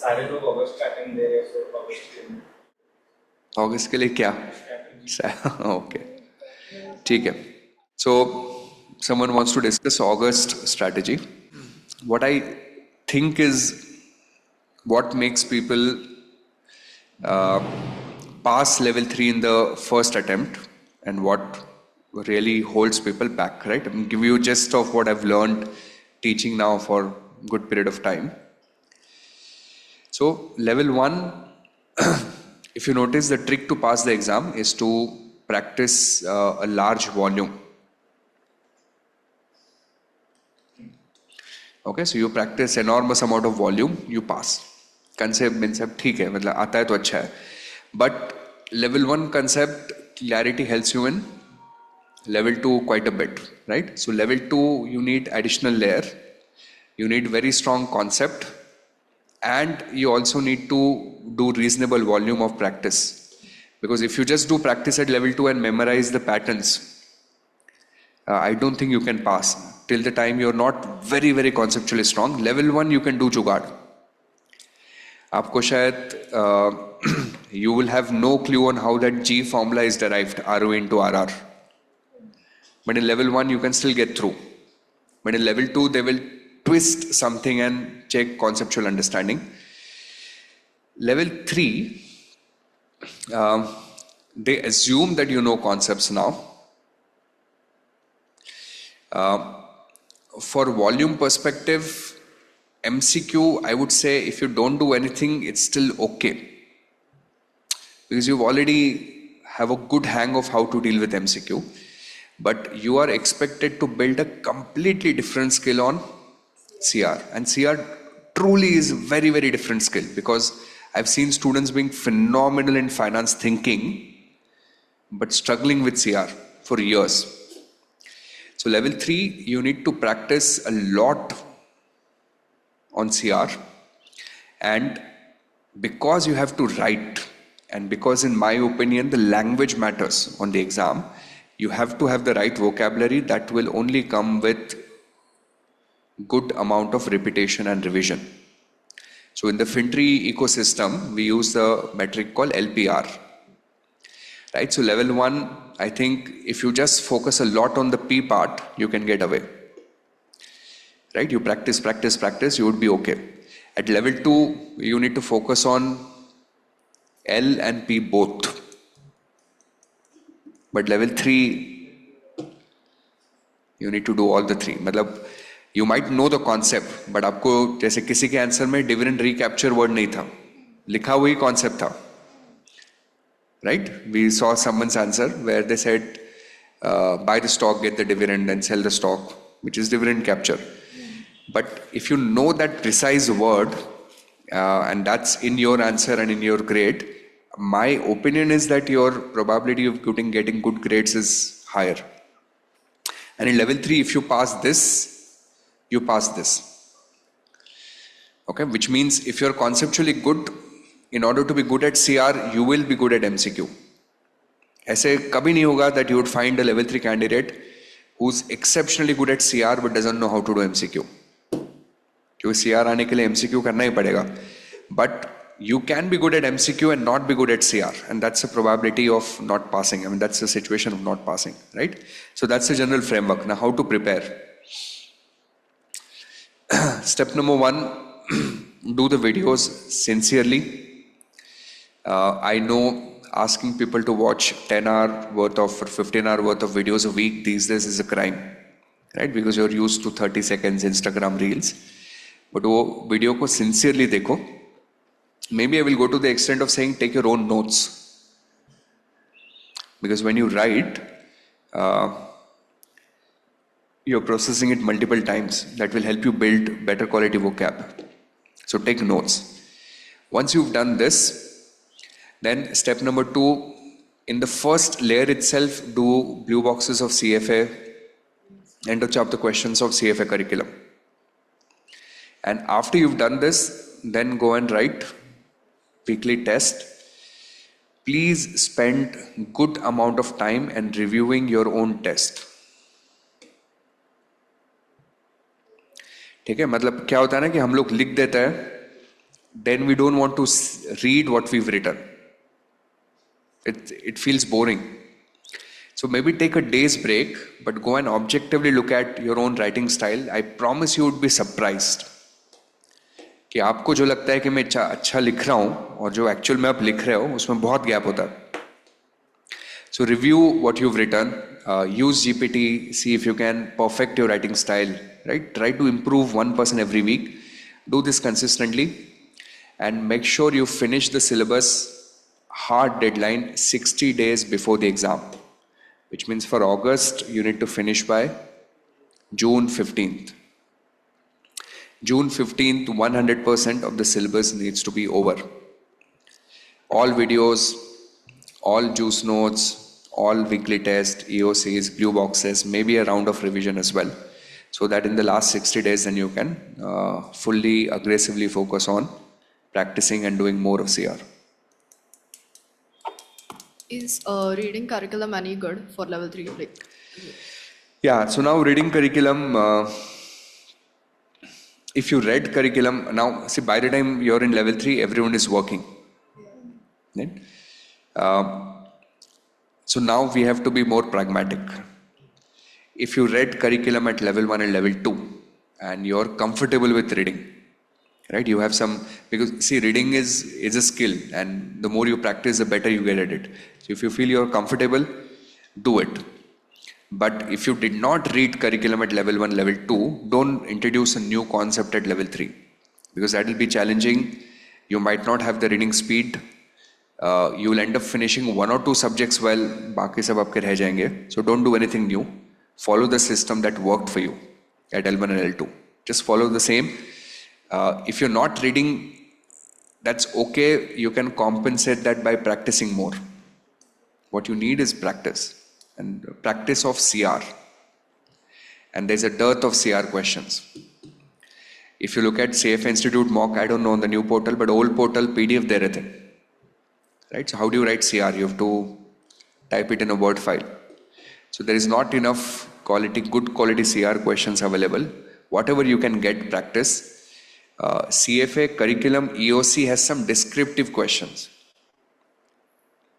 सारे लोग अगस्त पैटर्न दे रहे हैं, so अगस्त के लिए अगस्त के लिए क्या? ओके, ठीक है. So someone wants to discuss August strategy. What I think is what makes people pass level 3 in the first attempt and what really holds people back, right? I'm give you a gist of what I've learned teaching now for good period of time. So level 1, if you notice, the trick to pass the exam is to practice a large volume. Okay, so you practice enormous amount of volume, you pass. Concept ठीक है, मतलब आता है तो अच्छा है. But level 1 concept clarity helps you in level 2 quite a bit, right? So level 2 you need additional layer, you need very strong concept, and you also need to do reasonable volume of practice. Because if you just do practice at level 2 and memorize the patterns, I don't think you can pass till the time you're not very very conceptually strong. Level 1 you can do जुगाड़. आपको शायद you will have no clue on how that G formula is derived, RO into RR. But in level 1 you can still get through. But in level 2 they will twist something and check conceptual understanding. Level 3, they assume that you know concepts now. For volume perspective, MCQ, I would say if you don't do anything, it's still okay. Because you've already have a good hang of how to deal with MCQ. But you are expected to build a completely different skill on CR. And CR truly is very, very different skill. Because I've seen students being phenomenal in finance thinking, but struggling with CR for years. So level 3, you need to practice a lot on CR, and because you have to write, and because in my opinion the language matters on the exam, you have to have the right vocabulary that will only come with good amount of repetition and revision. So in the FinTree ecosystem, we use the metric called LPR. Right, so level 1, I think if you just focus a lot on the P part, you can get away. Right, you practice, practice, practice, you would be okay. At level 2, you need to focus on L and P both. But level 3, you need to do all the three. मतलब you might know the concept, but आपको जैसे किसी के answer में dividend recapture word नहीं था, लिखा हुआ ही concept था. Right? We saw someone's answer where they said, buy the stock, get the dividend, and sell the stock, which is dividend capture. But if you know that precise word, and that's in your answer and in your grade, my opinion is that your probability of getting good grades is higher. And in level 3, if you pass this, you pass this. Okay, which means if you're conceptually good, in order to be good at CR, you will be good at MCQ. ऐसे कभी नहीं होगा that you would find a level 3 candidate who's exceptionally good at CR but doesn't know how to do MCQ. क्योंकि CR आने के लिए MCQ करना ही पड़ेगा. But you can be good at MCQ and not be good at CR, and that's a probability of not passing. I mean, that's a situation of not passing, right? So that's the general framework. Now, how to prepare? Step number 1, do the videos sincerely. I know asking people to watch 10-hour worth of or 15-hour worth of videos a week these days is a crime, right? Because you're used to 30 seconds Instagram reels. But वो video को sincerely देखो. Maybe I will go to the extent of saying take your own notes. Because when you write, you're processing it multiple times. That will help you build better quality vocab. So take notes. Once you've done this, then step number 2, in the first layer itself, do blue boxes of CFA and touch up the questions of CFA curriculum. And after you've done this, then go and write weekly test. Please spend good amount of time and reviewing your own test. ठीक है, मतलब क्या होता है ना कि हम लोग लिख देते हैं then we don't want to read what we've written. It feels boring. So maybe take a day's break, but go and objectively look at your own writing style. I promise you would be surprised कि आपको जो लगता है कि मैं अच्छा लिख रहा हूँ और जो एक्चुअल में आप लिख रहे हो उसमें बहुत गैप होता है. So review what you've written, use GPT, see if you can perfect your writing style, right? Try to improve 1% every week. Do this consistently and make sure you finish the syllabus hard deadline 60 days before the exam, which means for August you need to finish by June 15th. June 15th, 100% of the syllabus needs to be over. All videos, all juice notes, all weekly tests, EOCs, blue boxes, maybe a round of revision as well. So that in the last 60 days then you can fully aggressively focus on practicing and doing more of CR. Is reading curriculum any good for level 3? Like, yeah, so now reading curriculum, if you read curriculum, now see by the time you're in level 3, everyone is working. Right? So now we have to be more pragmatic. If you read curriculum at level 1 and level 2 and you're comfortable with reading, right? You have some, because see, reading is a skill and the more you practice, the better you get at it. So if you feel you're comfortable, do it. But if you did not read curriculum at level 1, level 2, don't introduce a new concept at level 3 because that will be challenging. You might not have the reading speed. You will end up finishing 1 or 2 subjects well, बाकी सब आपके रह जाएंगे. So don't do anything new. Follow the system that worked for you at L1 and L2. Just follow the same. If you're not reading, that's okay. You can compensate that by practicing more. What you need is practice. And practice of CR, and there's a dearth of CR questions. If you look at CFA Institute mock, I don't know on the new portal, but old portal PDF there is, right? So how do you write CR? You have to type it in a Word file. So there is not enough good quality CR questions available. Whatever you can get, practice. CFA curriculum EOC has some descriptive questions.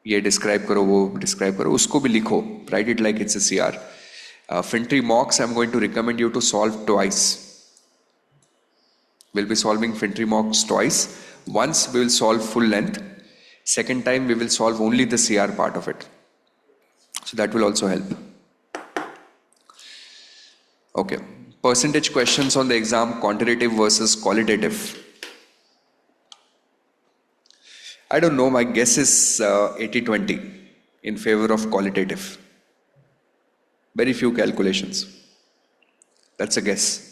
ये describe करो, वो describe करो, उसको भी लिखो, write it like it's a CR. FinTree mocks I'm going to recommend you to solve twice. We'll be solving FinTree mocks twice. Once we will solve full length. Second time we will solve only the CR part of it. So that will also help. Okay. Percentage questions on the exam, quantitative versus qualitative. I don't know, my guess is 80-20 in favor of qualitative. Very few calculations. That's a guess.